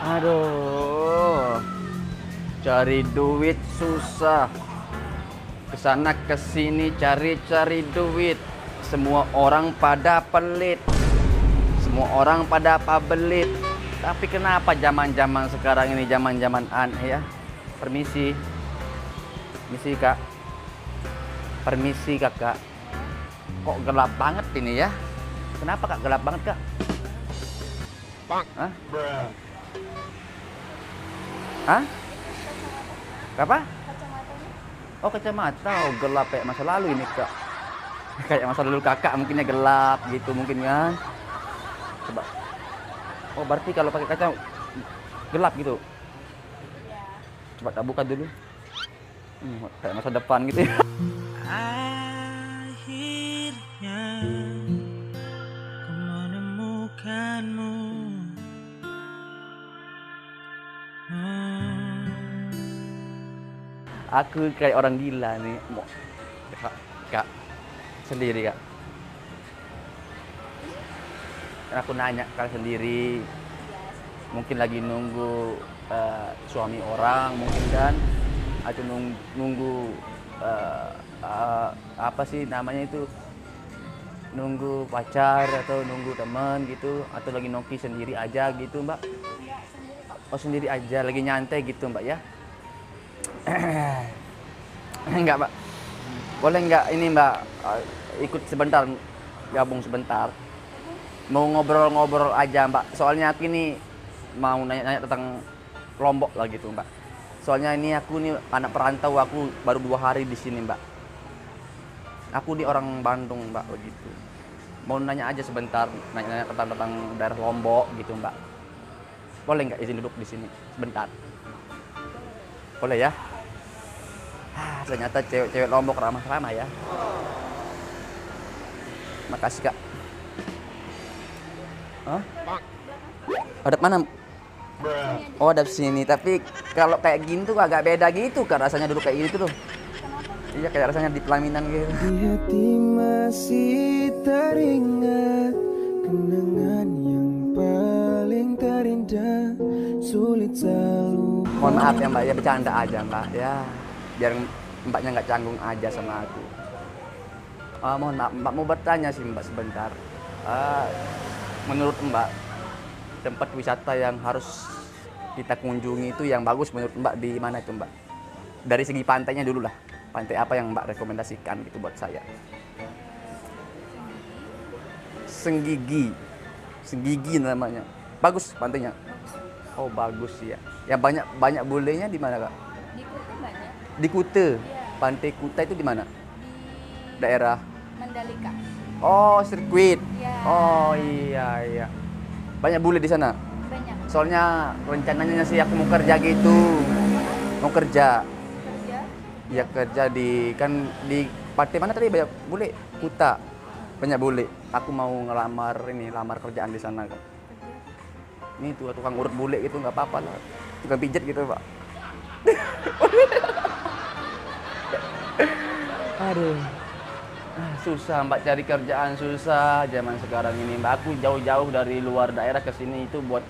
Aduh, cari duit susah. Kesana kesini cari-cari duit. Semua orang pada pelit. Semua orang pada pabelit. Tapi kenapa zaman-zaman sekarang ini zaman-zaman aneh ya? Permisi. Permisi, Kak. Permisi, Kakak. Kok gelap banget ini ya? Kenapa, Kak? Gelap banget, Kak? Hah? Hah? Apa? Oh, kacamata. Oh, gelap kayak masa lalu ini, Kak. Kayak masa lalu Kakak mungkinnya gelap gitu mungkin kan. Coba. Oh, berarti kalau pakai kaca gelap gitu. Coba tak buka dulu. Kayak masa depan gitu ya. Akhirnya ku menemukanmu. Aku kayak orang gila nih. Kak, sendiri, Kak. Aku nanya kalian sendiri. Mungkin lagi nunggu suami orang mungkin kan, atau nunggu apa sih namanya itu, nunggu pacar atau nunggu teman gitu, atau lagi nongki sendiri aja gitu, Mbak? Oh, sendiri aja, lagi nyantai gitu, Mbak ya? Enggak, Mbak. Boleh nggak ini, Mbak, ikut sebentar, gabung sebentar? Mau ngobrol-ngobrol aja, Mbak. Soalnya aku ini mau nanya-nanya tentang Lombok lah gitu, Mbak. Soalnya ini aku nih anak perantau, aku baru 2 hari di sini, Mbak. Aku di orang Bandung, Mbak, begitu. Mau nanya aja sebentar, nanya-nanya tentang daerah Lombok gitu, Mbak. Boleh nggak izin duduk di sini sebentar? Boleh ya? Ternyata cewek-cewek Lombok ramah-ramah ya. Makasih, Kak. Hah? Ada mana? Oh, ada sini. Tapi kalau kayak gini tuh agak beda gitu, Kak. Rasanya duduk kayak gitu tuh. Iya, kayak rasanya di pelaminan gitu. Di hati masih teringat kenangan yang paling terindah, sulit selalu. Mohon maaf ya, Mbak, ya bercanda aja, Mbak ya. Biar Mbaknya nggak canggung aja sama aku. Mohon maaf, Mbak mau bertanya sih, Mbak, sebentar. Menurut Mbak, tempat wisata yang harus kita kunjungi itu yang bagus menurut Mbak di mana itu, Mbak? Dari segi pantainya dulu lah. Pantai apa yang Mbak rekomendasikan gitu buat saya? Senggigi. Senggigi namanya. Bagus pantainya. Oh, bagus ya. Yang banyak bolehnya di mana, Kak? Di Kuta banyak. Di Kuta. Iya. Pantai Kuta itu di mana? Di Daerah. Mandalika. Oh, sirkuit. Iya. Oh, iya. Banyak bule di sana. Banyak. Soalnya rencananya sih aku mau kerja gitu. Mau kerja. Kerja. Ya kerja di pantai mana tadi banyak bule? Kuta. Banyak bule. Aku mau lamar kerjaan di sana, Kak. Ini tuh tukang urut bule gitu, nggak apa-apa lah. Tukang pijet gitu, Pak. Aduh. Susah, Mbak, cari kerjaan susah zaman sekarang ini, Mbak. Aku jauh-jauh dari luar daerah ke sini itu buat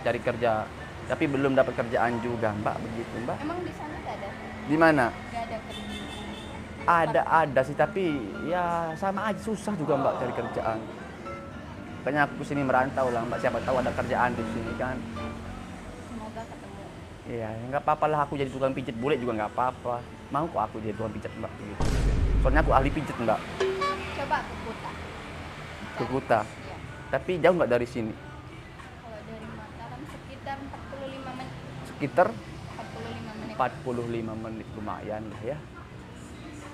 cari kerja. Tapi belum dapat kerjaan juga, Mbak, begitu, Mbak. Emang di sana nggak ada? Di mana? Nggak ada kerja. Ada sih, tapi ya sama aja susah juga, Mbak, cari kerjaan. Makanya aku sini merantau lah, Mbak. Siapa tahu ada kerjaan di sini kan. Semoga ketemu. Iya, nggak apa-apa lah, aku jadi tukang pijet bule juga nggak apa-apa. Mau kok aku jadi tukang pijet, Mbak, gitu. Soalnya aku ahli pijet, Mbak. Coba ke Kuta. Ke Kuta. Iya. Tapi jauh nggak dari sini? Kalau dari Mataram sekitar 45 menit. Sekitar 45 menit. 45 menit, lumayan lah ya.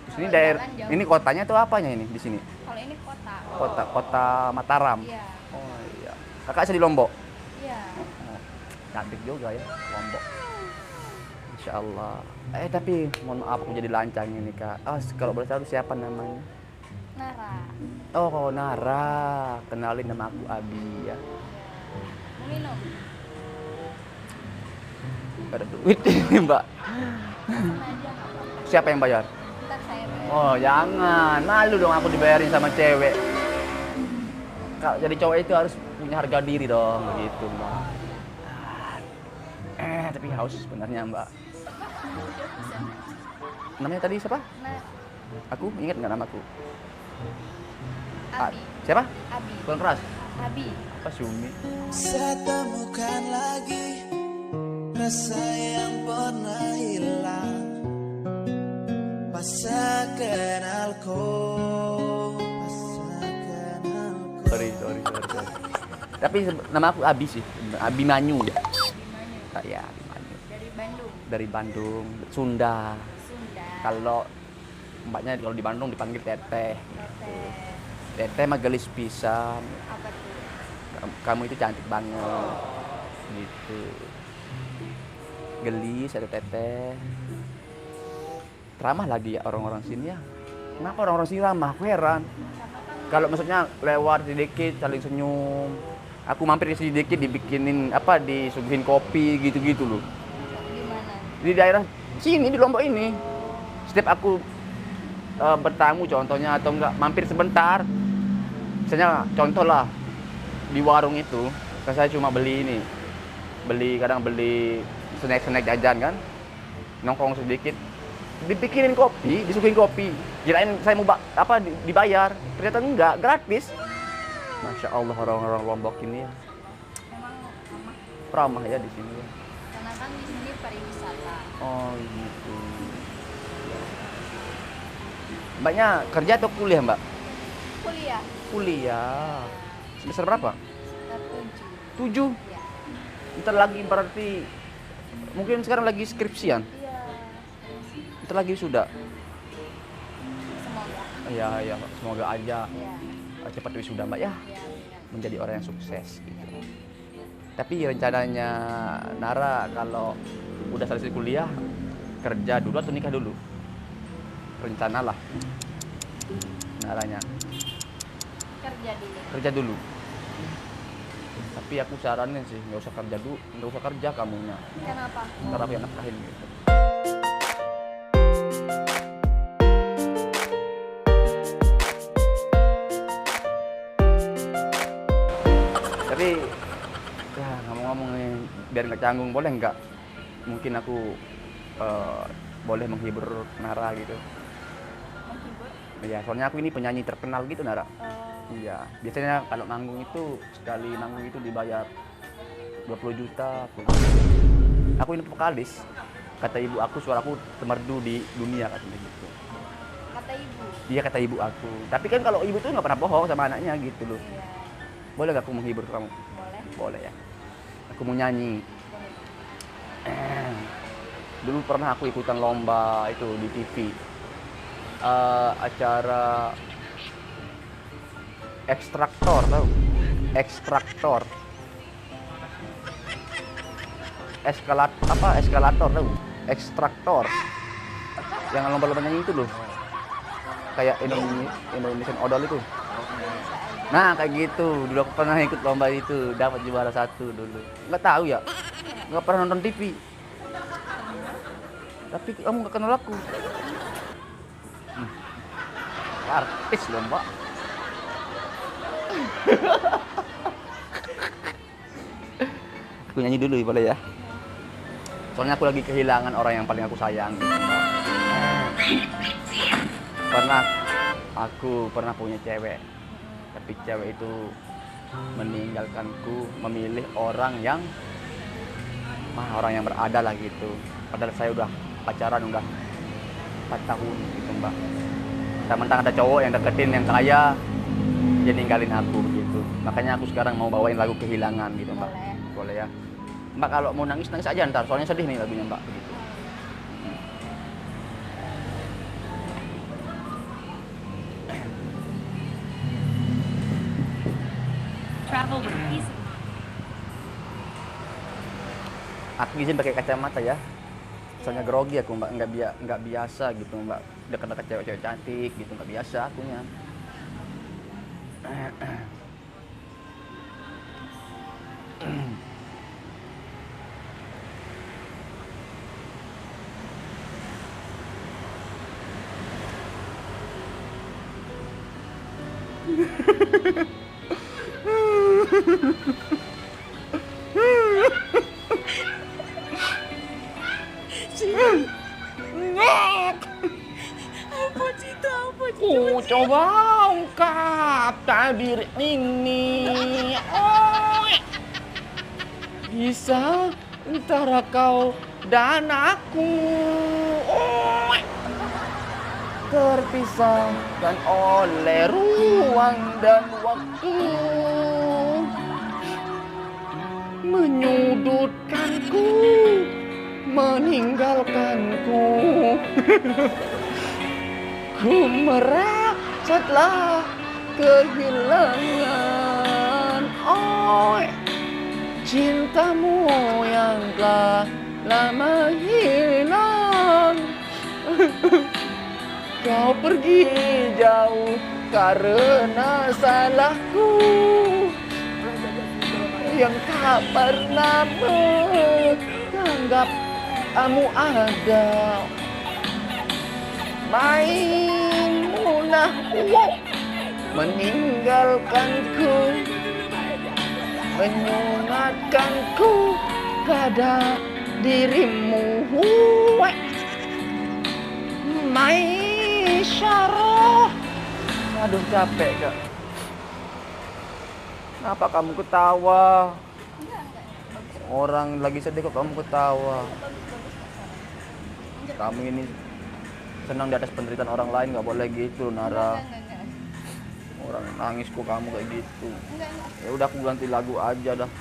Terus ini Kalau daerah, jalan jauh. ini kotanya tuh apanya ini di sini? Kalau ini kota. Kota Mataram. Iya. Oh iya. Kakak asli Lombok. Iya. Oh, cantik juga ya Lombok. Insya Allah. Tapi mohon maaf aku jadi lancang ini, Kak. Kalau boleh tahu siapa namanya? Nara. Oh, Nara. Kenalin, nama aku Abi ya. Mau minum? Gak ada duit ini, Mbak. Pesan aja nggak apa-apa. Siapa yang bayar? Ntar saya bayar. Oh, jangan. Malu dong aku dibayarin sama cewek. Kalau jadi cowok itu harus punya harga diri dong, begitu, Mbak. tapi haus sebenarnya Mbak. Bisa. Namanya tadi siapa? Nah, Aku ingat nggak namaku? Abi. Siapa? Abi. Kurang keras. Abi. Apa Sumi? Saya temukan lagi rasa yang pernah hilang pas saya kenalku, pas saya kenalku. Sorry. Tapi nama aku Abi sih, Abimanyu. Abi Manyu. Ya, Abimanyu. Dari Bandung. Dari Bandung, Sunda. Sunda. Kalau mbaknya kalau di Bandung dipanggil Teteh. Teteh. Teteh mah gelis pisan. Apa tuh? Kamu itu cantik banget. Gitu. Gelis ada Teteh. Ramah lagi ya orang-orang sini ya. Kenapa orang-orang sini ramah? Aku heran. Kalau maksudnya lewat sedikit saling senyum. Aku mampir ke sini dikit dibikinin apa, disuguhin kopi gitu-gitu loh. Di mana? Di daerah sini di Lombok ini. Setiap aku bertamu contohnya atau enggak mampir sebentar. Misalnya contoh lah di warung itu, kan saya cuma beli kadang beli snack jajan kan. Nongkrong sedikit dibikinin kopi, disuguhin kopi. Kirain saya mau dibayar, ternyata enggak, gratis. Masya Allah orang-orang Lombok ini ya Memang ramah ramah. ya di sini ya. Karena kan di sini pariwisata. Oh gitu. Mbaknya kerja atau kuliah Mbak? Kuliah. Kuliah. Semester berapa? Semester 7. 7. Ya. Ntar lagi berarti mungkin sekarang lagi skripsian. Iya. Ntar lagi sudah. Semoga. Ya, semoga aja Ya. cepat wisuda Mbak ya. Ya, benar. Menjadi orang yang sukses gitu. Tapi rencananya Nara kalau udah selesai kuliah kerja dulu atau nikah dulu? Rencanalah Naranya Kerja dulu. kerja dulu. Tapi aku saranin sih nggak usah kerja dulu, nggak usah kerja kamunya. Kenapa? Ntar aku yang nafkahin gitu. Tapi ya ngomong-ngomong nih, biar nggak canggung, boleh nggak? Mungkin aku boleh menghibur Nara gitu. Menghibur. Iya, soalnya aku ini penyanyi terkenal gitu Nara. Iya, biasanya kalau manggung itu sekali manggung itu dibayar 20 juta. Aku ini vokalis. Kata ibu aku suaraku temerdu di dunia katanya gitu. Kata ibu. Iya kata ibu aku. Tapi kan kalau ibu tuh nggak pernah bohong sama anaknya gitu loh. Iya. Boleh gak aku menghibur kamu? Boleh. Boleh ya. Aku mau nyanyi. Dulu pernah aku ikutan lomba itu di TV. Acara ekstraktor tahu? Ekstraktor. Eskalator tahu? Ekstraktor. Yang lomba-lomba nyanyi itu loh. Kayak Indonesian Idol itu. Nah kayak gitu. Dulu aku pernah ikut lomba itu, dapat juara 1 dulu. Nggak tahu ya? Nggak pernah nonton TV. Tapi kamu nggak kenal aku. Artis loh Mbak. Aku nyanyi dulu boleh ya? Soalnya aku lagi kehilangan orang yang paling aku sayang gitu, Mbak. Aku pernah punya cewek. Tapi cewek itu meninggalkanku, memilih orang yang berada lah gitu. Padahal saya udah pacaran udah 4 tahun gitu Mbak. Mentang-mentang ada cowok yang deketin yang kaya, dia ninggalin aku gitu. Makanya aku sekarang mau bawain lagu Kehilangan gitu Mbak. Boleh ya. Mbak kalau mau nangis aja ntar, soalnya sedih nih lagunya Mbak gitu. Travel with easy. Aku izin pakai kacamata ya. Soalnya grogi aku Mbak, nggak biasa gitu Mbak. Dekat-dekat cewek-cewek cantik gitu, nggak biasa akunya. Coba ungkap tabir ini. Oh, bisa antara kau dan aku. Oh, terpisahkan oleh ruang dan waktu, menyudutkanku, meninggalkanku. Ku merasa telah kehilangan, oh, cintamu yang telah lama hilang. Kau pergi jauh karena salahku yang tak pernah menganggap kamu ada. Maimunah, meninggalkanku, menyunatkanku pada dirimu. Maisyarah. Aduh, capek, Kak. Kenapa kamu ketawa? Orang lagi sedih kok kamu ketawa. Kamu ini senang di atas penderitaan orang lain, nggak boleh gitu, Nara. Enggak. Orang nangis kok kamu kayak gitu. Enggak. Ya udah, aku ganti lagu aja dah.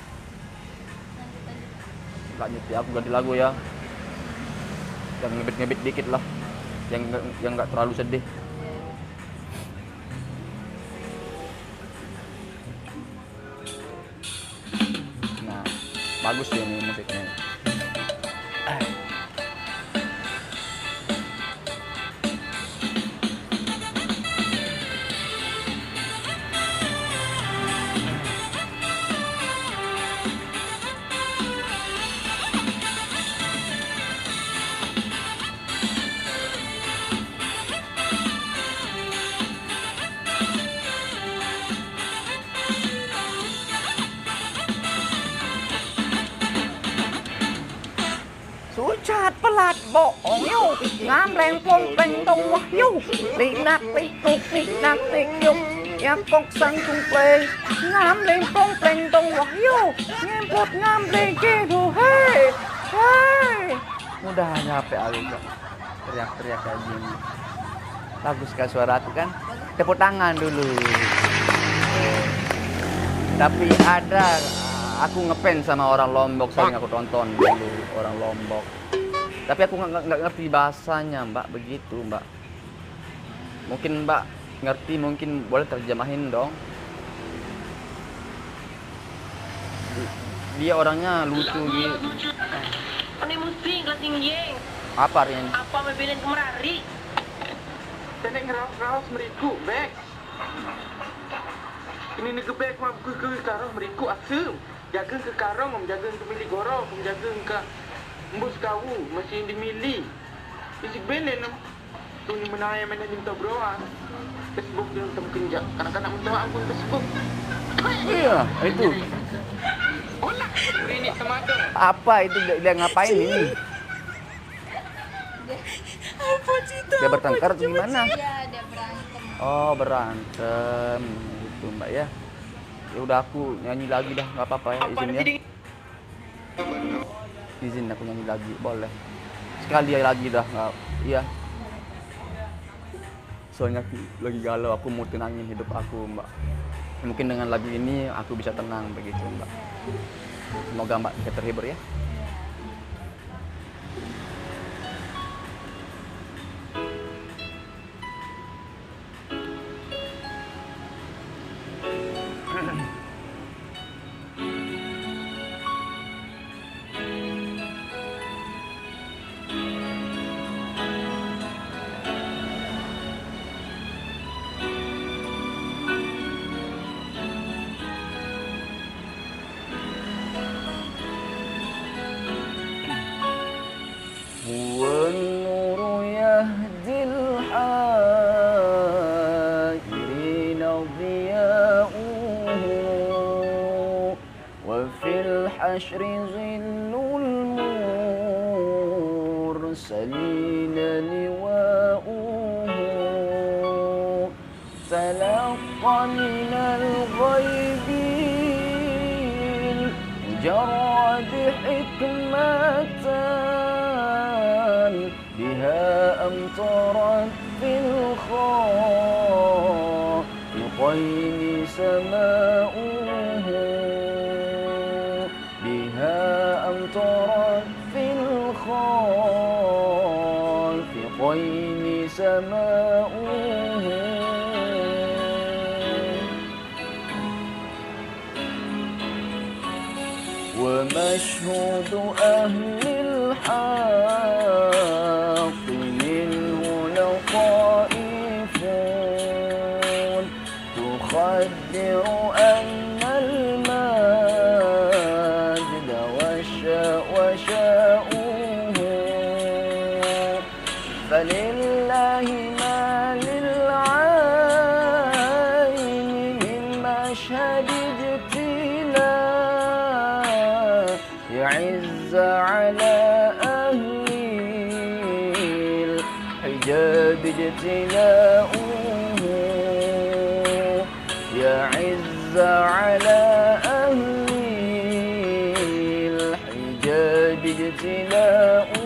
Lanjut ya, aku ganti lagu ya. Yang ngebit-ngebit dikit lah. Yang nggak terlalu sedih. Nah, bagus sih ini musiknya. Sucat pelat bohong yu, ngam leng plong pleng tông wah yu, lị nạc lị nạc yu, yak kok sang tung play, ngam leng plong pleng tông wah yu, ngem pot ngam leng kedu, hey, hey. Udah nyampe aku, Kak. Teriak-teriak kayak gini. Bagus kan suara aku kan? Tepuk tangan dulu. Tapi ada, aku ngefans sama orang Lombok, sering aku tonton dulu orang Lombok. Tapi aku nggak ngerti bahasanya, Mbak, begitu, Mbak. Mungkin Mbak ngerti, mungkin boleh terjemahin dong. Dia orangnya lucu gitu. Ini musing kelasing yeng. Apa artinya? Apa mebelin kemerari? Tenek ngeraus meriku, bek. Ini negebek mah ke karong meriku asem. Jaga ke karong, menjaga ke milik gorong, menjaga ke embus kau, masih dimilih. Isi belen nam. Tu ni menaya mana minta broa. Facebook yang tem kenjak. Kanak-kanak minta aku Facebook. Iya, itu. Olah, ini semata. Apa itu dia ngapain ini? Apa cita? Dia bertengkar atau gimana? Iya, dia berantem. Oh, berantem gitu, Mbak ya. Ya udah, aku nyanyi lagi dah, nggak apa-apa ya, izin ya. Izin aku nyanyi lagi, boleh. Sekali lagi dah, nggak, iya. Soalnya aku lagi galau, aku mau tenangin hidup aku, Mbak. Mungkin dengan lagu ini aku bisa tenang begitu, Mbak. Semoga Mbak bisa terhibur ya. والنور يهدي الحائرين ضياؤه وفي الحشر ظل المرسلين لواؤه من الغيب المجرد حكمة بها أمطرت في الخالقين سماؤه بها أمطرت في الخالقين سماؤه ومشهود أهل الحق منه لطائفون تخدر أن المجد وشاؤه فلله ما للعين من مشهد اجتلاء يعز على أهل الحجاب اجتلاؤه يعز على أهل الحجاب اجتلاؤه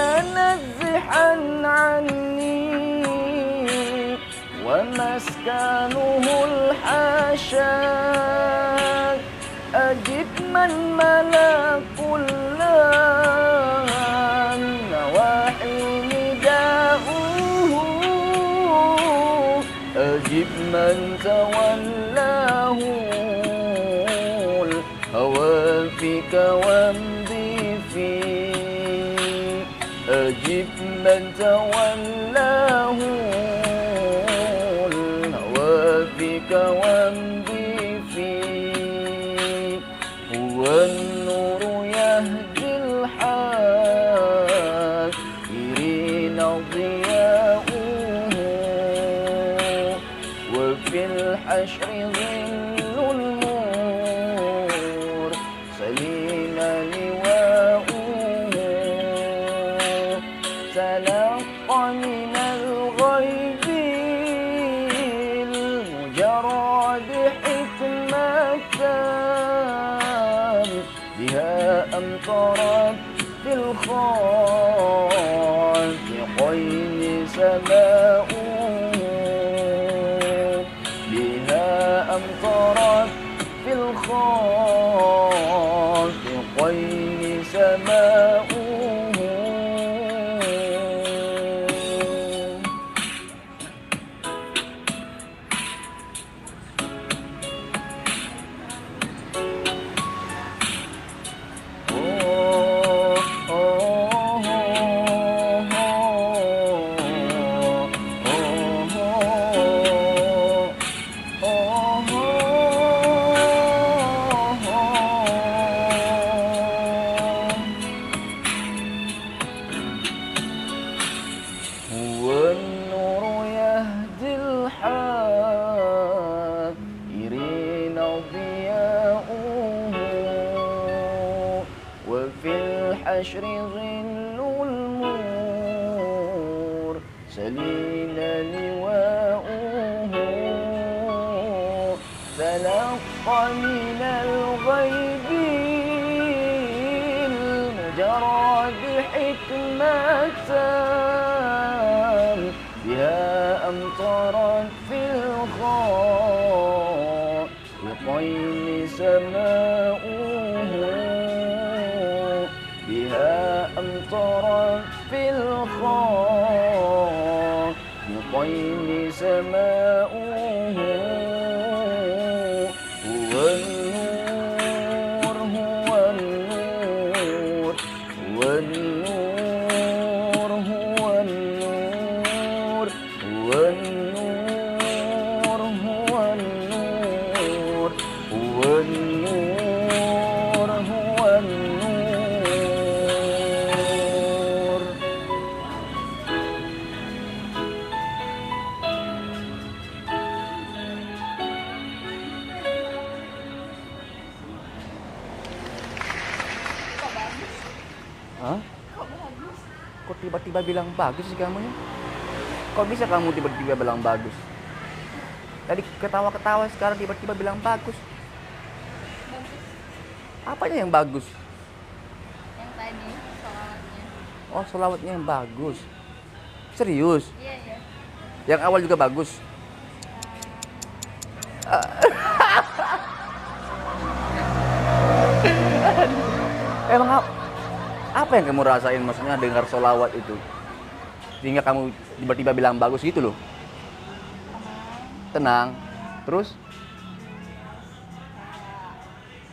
أينزحا عني ومسكنه الحاشا أجب من ملك النواحي نداؤه أجب من تولاه الهوى فيك وامضي فيه أجب من تولاه الهوى فيك وامضي فيه هو النور يهدي الحائرين ضياؤه وفي الحشر ظل المرسلين لواؤه تلقى من الغيب المجرد حكمة بها أمطرت في الخالقين سماؤه بها أمطرت في الخالقين سماؤه هو النور يهدي الحائرين ضياؤه وفي الحشر ظل المرسلين لواؤه تلقى من الغيب المجرد حكمة بها أمطرت في الخالقين سماؤه بها أمطرت في الخالقين سماؤه هو النور هو النور هو النور هو النور هو النور هو النور هو النور هو النور bagus. Kok tiba-tiba bilang bagus sih kamu ya? Kok bisa kamu tiba-tiba bilang bagus? Tadi ketawa-ketawa, sekarang tiba-tiba bilang bagus. Bagus. Apanya yang bagus? Yang tadi soalnya. Oh, sholawatnya yang bagus. Serius? Iya, iya. Yang awal juga bagus? Emang apa yang kamu rasain maksudnya dengar sholawat itu? Sehingga kamu tiba-tiba bilang bagus gitu loh. Tenang. Terus?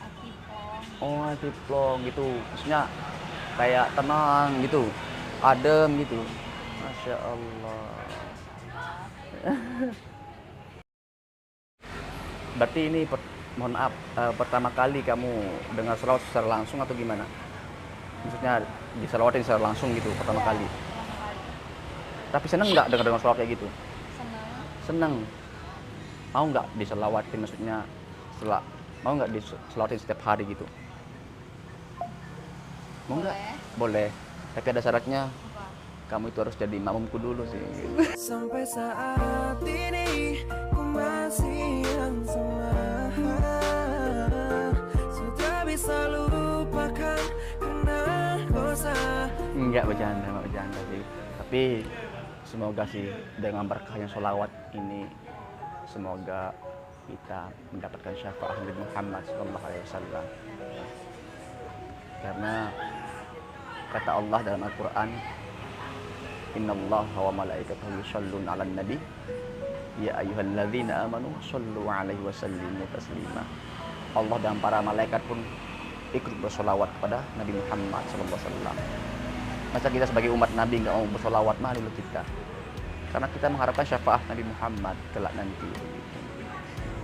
Akipong. Oh, hati plong gitu. Maksudnya kayak tenang gitu. Adem gitu. Masya Allah. Berarti ini mohon maaf, pertama kali kamu dengar sholawat secara langsung atau gimana? Maksudnya diselawatin secara langsung gitu pertama kali. Pertama kali. Tapi seneng nggak dengar sholawat kayak gitu? Senang. Seneng. Mau nggak diselawatin, maksudnya mau nggak diselawatin setiap hari gitu? Mau nggak? Boleh. Tapi ada syaratnya. Apa? Kamu itu harus jadi makmumku dulu sih. Sampai saat ini ku masih yang sama. Sudah bisa lupakan kenal dosa. Enggak bercanda sih. Tapi semoga sih dengan berkahnya sholawat ini, semoga kita mendapatkan syafaat Nabi Muhammad SAW. Karena kata Allah dalam Al-Quran, Innallaha wa malaikatahu yusholluna 'alan nabi ya ayyuhalladzina amanu shollu 'alaihi wa sallimu taslima. Allah dan para malaikat pun ikut bersolawat kepada Nabi Muhammad SAW. Masa kita sebagai umat Nabi nggak mau bersolawat, mah dulu kita. Karena kita mengharapkan syafaat Nabi Muhammad kelak nanti.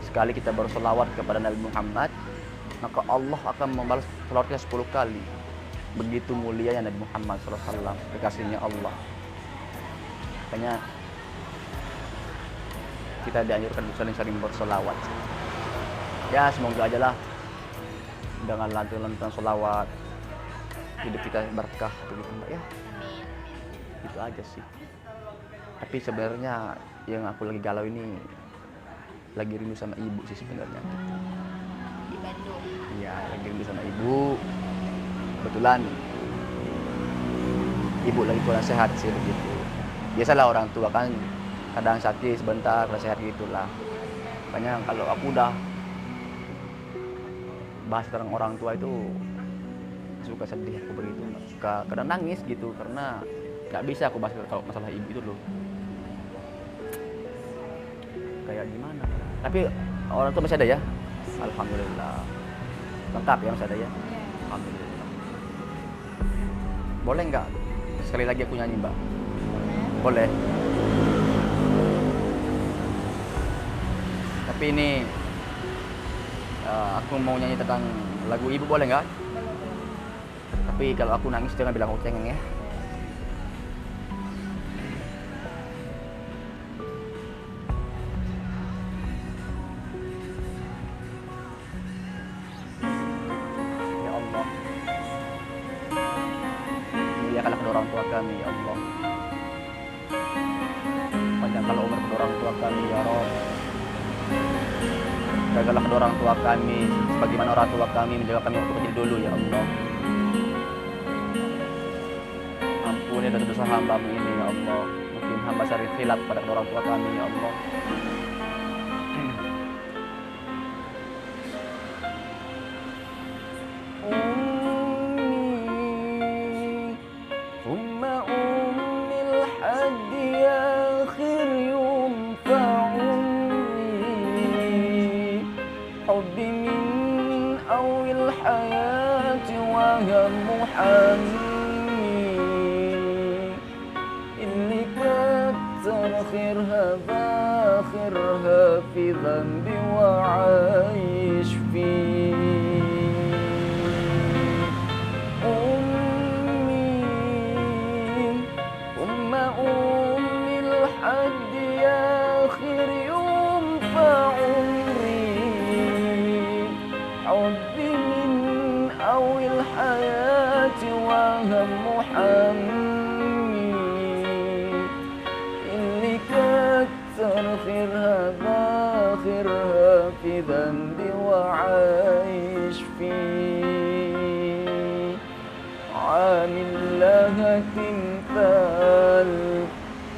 Sekali kita bersolawat kepada Nabi Muhammad, maka Allah akan membalas solawatnya 10 kali. Begitu mulianya Nabi Muhammad SAW, kekasihnya Allah. Makanya kita dianjurkan saling-saling bersolawat. Ya semoga aja lah dengan lantunan solawat hidup kita berkah begitu Mbak ya. Amin. Itu aja sih. Tapi sebenarnya yang aku lagi galau ini lagi rindu sama ibu sih sebenarnya. Di Bandung. Iya, lagi rindu sama ibu. Kebetulan ibu lagi kurang sehat sih begitu. Biasalah orang tua kan kadang sakit sebentar, kurang sehat gitulah. Makanya kalau aku udah bahas tentang orang tua itu suka sedih aku begitu, suka kadang nangis gitu karena nggak bisa aku bahas kalau masalah ibu itu loh. Kayak gimana? Tapi orang tua masih ada ya? Alhamdulillah. Lengkap ya, masih ada ya? Alhamdulillah. Boleh nggak sekali lagi aku nyanyi Mbak? Boleh. Tapi ini aku mau nyanyi tentang lagu ibu, boleh nggak? Tapi kalau aku nangis jangan bilang aku cengeng ya. Ya Allah, muliakanlah kedua orang tua kami ya Allah. Panjangkanlah umur kedua orang tua kami ya Rabb. Jagalah kedua orang tua kami sebagaimana orang tua kami menjaga kami waktu kecil dulu ya Allah. Ampuni dosa hamba-Mu ini ya Allah. Mungkin hamba sering khilaf pada kedua orang tua kami ya Allah. باخرها في ذنبي وعايش فيه أمي ثم أمي لحد آخر يوم فعمري حبي من أول الحياة تمثال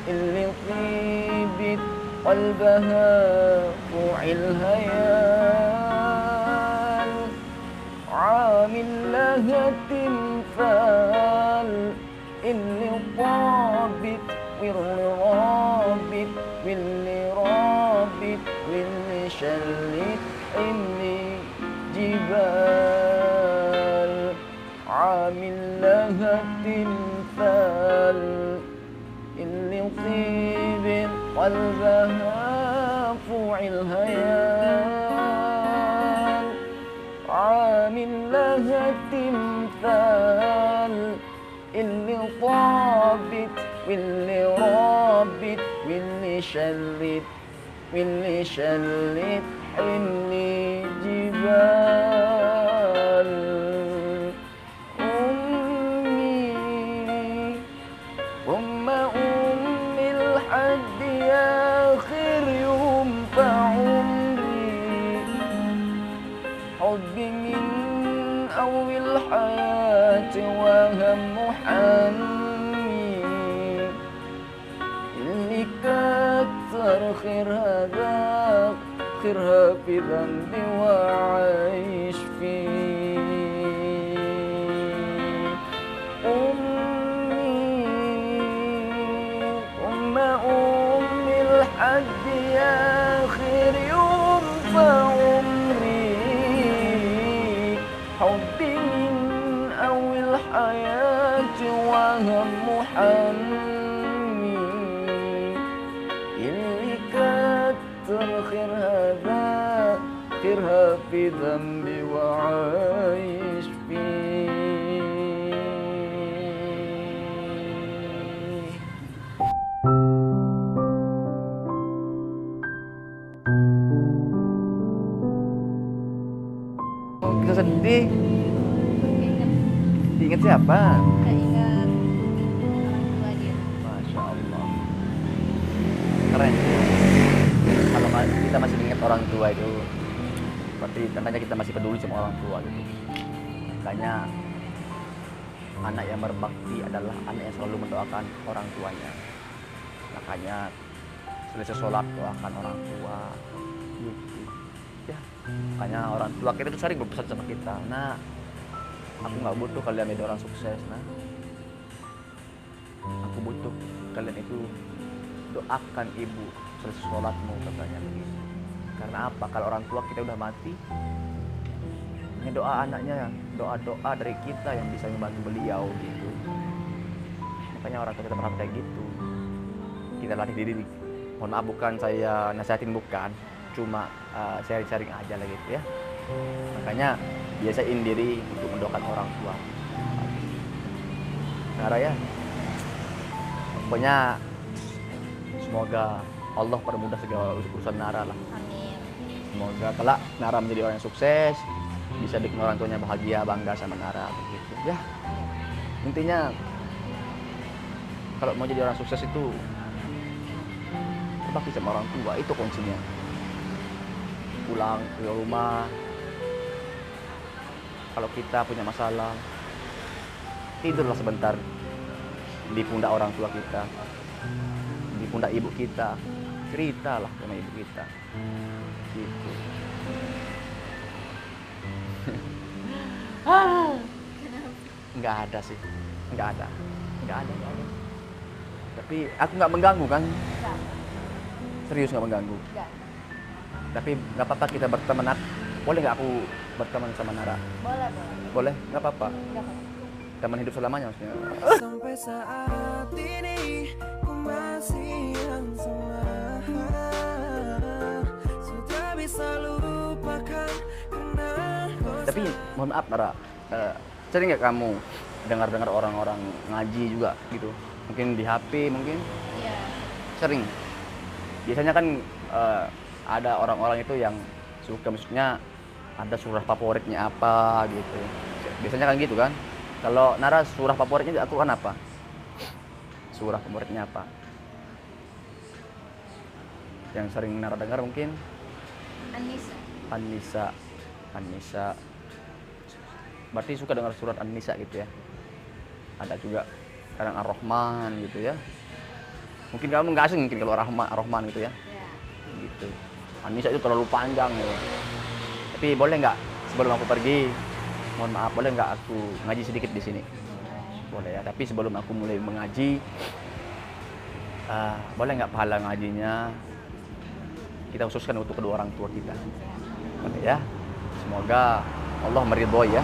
اللي طيبت قلبها فوع الهيال عامل لها تمثال اللي طابت واللي رابت واللي رابت واللي شلت اللي جبال عامل لها تمثال اللي طيبت قلبها فوع الهيال عامل لها تمثال اللي طابت واللي رابت واللي شلت اللي جبال أمي الحد يا آخر يوم في عمري حبي من أول حياتي وهم حني اللي كتر خيرها في ذنبي وعايش فيه أمي الحد يا آخر يوم في عمري حبي من أول حياتي وهم حني اللي كتر خيرها في ذنبي وعايش فيه Kita sedih. Ingat siapa? Ingat orang tua dia. Masya Allah. Keren. Kalau kita masih ingat orang tua itu, berarti tandanya kita masih peduli sama orang tua gitu. Makanya anak yang berbakti adalah anak yang selalu mendoakan orang tuanya. Makanya selesai sholat doakan orang tua. Gitu. Ya. Makanya orang tua kita itu sering berpesan sama kita, nah, aku nggak butuh kalian menjadi orang sukses, nah. Aku butuh kalian itu doakan ibu selesai sholatmu, katanya begitu. Karena apa? Kalau orang tua kita udah mati, hanya doa anaknya, doa-doa dari kita yang bisa membantu beliau gitu. Makanya orang tua kita merasa kayak gitu. Kita latih diri. Mohon maaf, bukan saya nasihatin, bukan. Cuma sharing-sharing aja lah gitu ya. Makanya biasain diri untuk mendoakan orang tua. Nara ya, pokoknya semoga Allah permudah segala urusan Nara lah. Amin. Semoga kelak Nara menjadi orang yang sukses, bisa bikin orang tuanya bahagia, bangga sama Nara begitu ya. Intinya kalau mau jadi orang sukses itu berbakti sama orang tua, itu kuncinya. Pulang ke rumah, kalau kita punya masalah, tidurlah sebentar di pundak orang tua kita, di pundak ibu kita, ceritalah sama ibu kita gitu. Nggak ada sih, nggak ada. Tapi aku nggak mengganggu kan? Enggak. Serius nggak mengganggu. Enggak. Tapi nggak apa-apa kita berteman. Boleh nggak aku berteman sama Nara? Boleh. Boleh, nggak apa-apa. Enggak apa-apa. Teman hidup selamanya maksudnya. Sampai saat ini ku masih yang sama. Sudah bisa lupakan kenangan. Tapi mohon maaf Nara, sering nggak kamu dengar-dengar orang-orang ngaji juga gitu? Mungkin di HP mungkin? Iya. Sering. Biasanya kan ada orang-orang itu yang suka, maksudnya ada surah favoritnya apa gitu. Biasanya kan gitu kan. Kalau Nara surah favoritnya aku kan apa? Surah favoritnya apa? Yang sering Nara dengar mungkin An-Nisa. Berarti suka dengar surat An-Nisa gitu ya. Ada juga. kadang Ar-Rahman gitu ya. Mungkin kamu nggak asing mungkin kalau Ar-Rahman gitu ya. Ya. Gitu. Anissa itu terlalu panjang ya. Tapi boleh nggak sebelum aku pergi, mohon maaf boleh nggak aku ngaji sedikit di sini? Boleh ya. Tapi sebelum aku mulai mengaji, boleh nggak pahala ngajinya kita khususkan untuk kedua orang tua kita? Boleh ya. Semoga Allah meridhoi ya.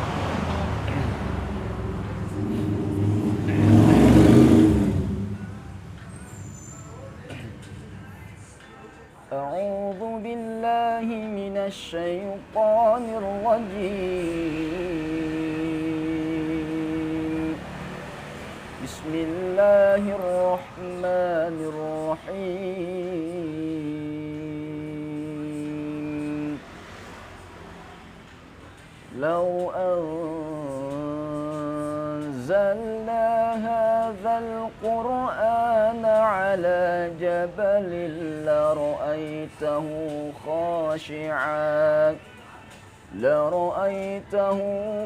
أعوذ بالله من الشيطان الرجيم بسم الله الرحمن الرحيم لو أنزلنا هذا القرآن على جبل لرأيته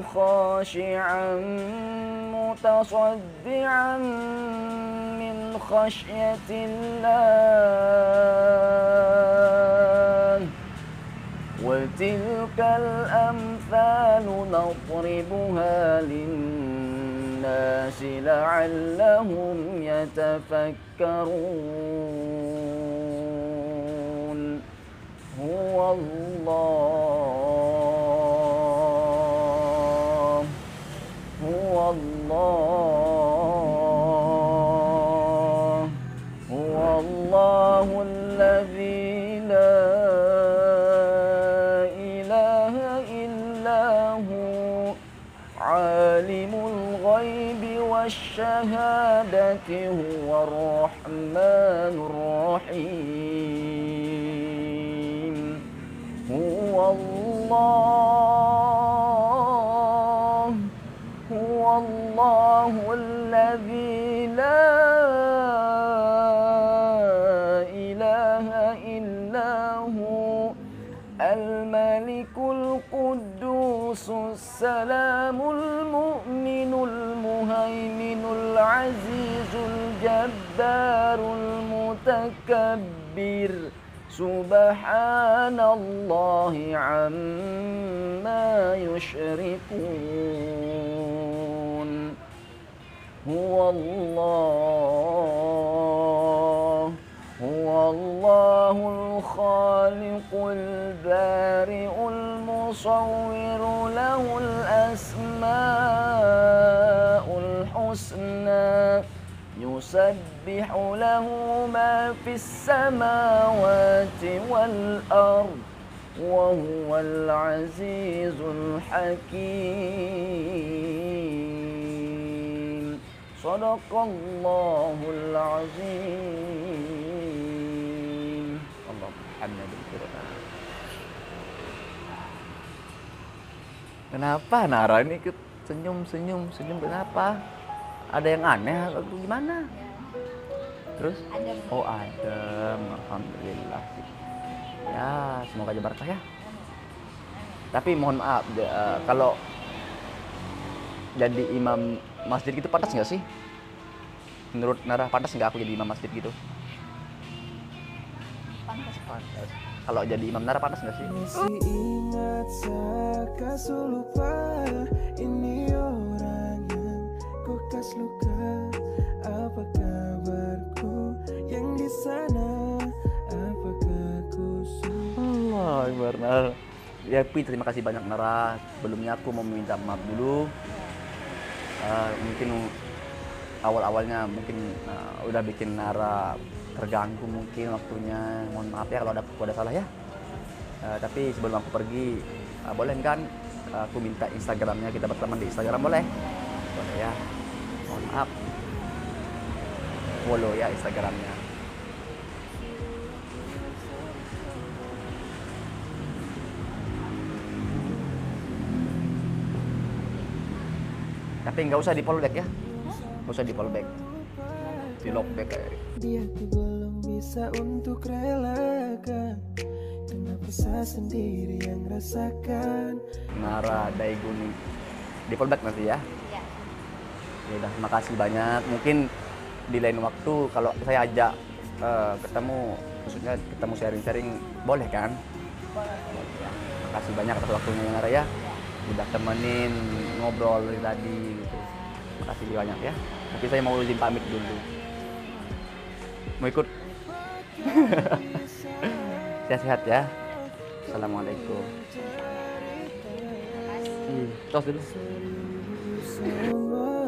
خاشعا متصدعا من خشية الله وتلك الأمثال نضربها للناس لعلهم يتفكرون هو الله هو الله هو الله الذي لا إله إلا هو عالم الغيب والشهادة هو الرحمن الرحيم هو الله الذي لا إله إلا هو الملك القدوس السلام المؤمن المهيمن العزيز الجبار المتكبر سبحان الله عما يشركون هو الله الخالق البارئ المصور له الأسماء الحسنى يسبح له ما في السماوات والأرض وهو العزيز الحكيم صدق الله العظيم اللهم حمد بالقرآن. Kenapa Nara ini ikut senyum kenapa? Ada yang aneh atau gimana? Terus? Adem. Oh adem, alhamdulillah. Ya semoga aja berkah ya. Tapi mohon maaf, kalau jadi imam masjid gitu pantas nggak sih? Menurut Nara pantas nggak aku jadi imam masjid gitu? Pantas. Kalau jadi imam Nara pantas nggak sih? Masih ingat sekas lupa ini orang yang kokas luka. Apa kabarku yang di sana? Apakah ku Allah Akbar Nara. Ya Pi, terima kasih banyak Nara. Sebelumnya aku mau meminta maaf dulu. Mungkin awal-awalnya mungkin udah bikin Nara terganggu mungkin waktunya. Mohon maaf ya kalau ada salah ya. Tapi sebelum aku pergi, boleh kan aku minta Instagramnya, kita berteman di Instagram boleh? Boleh ya. Mohon maaf. Follow ya Instagramnya. Tapi nggak usah di follow back ya. Nggak usah di follow back. Di lock back kayak. Dia belum bisa untuk relakan. Kenapa saya sendiri yang rasakan? Nara Daiguni. Di follow back nanti ya. Ya. Ya udah, terima kasih banyak. Mungkin di lain waktu kalau saya ajak ketemu, maksudnya ketemu sharing-sharing, boleh kan? Ya, makasih banyak atas waktunya ya Nara ya. Udah temenin ngobrol dari tadi gitu. Makasih banyak ya. Tapi saya mau izin pamit dulu. Mau ikut? Sehat-sehat ya. Assalamualaikum. Tos dulu. Semua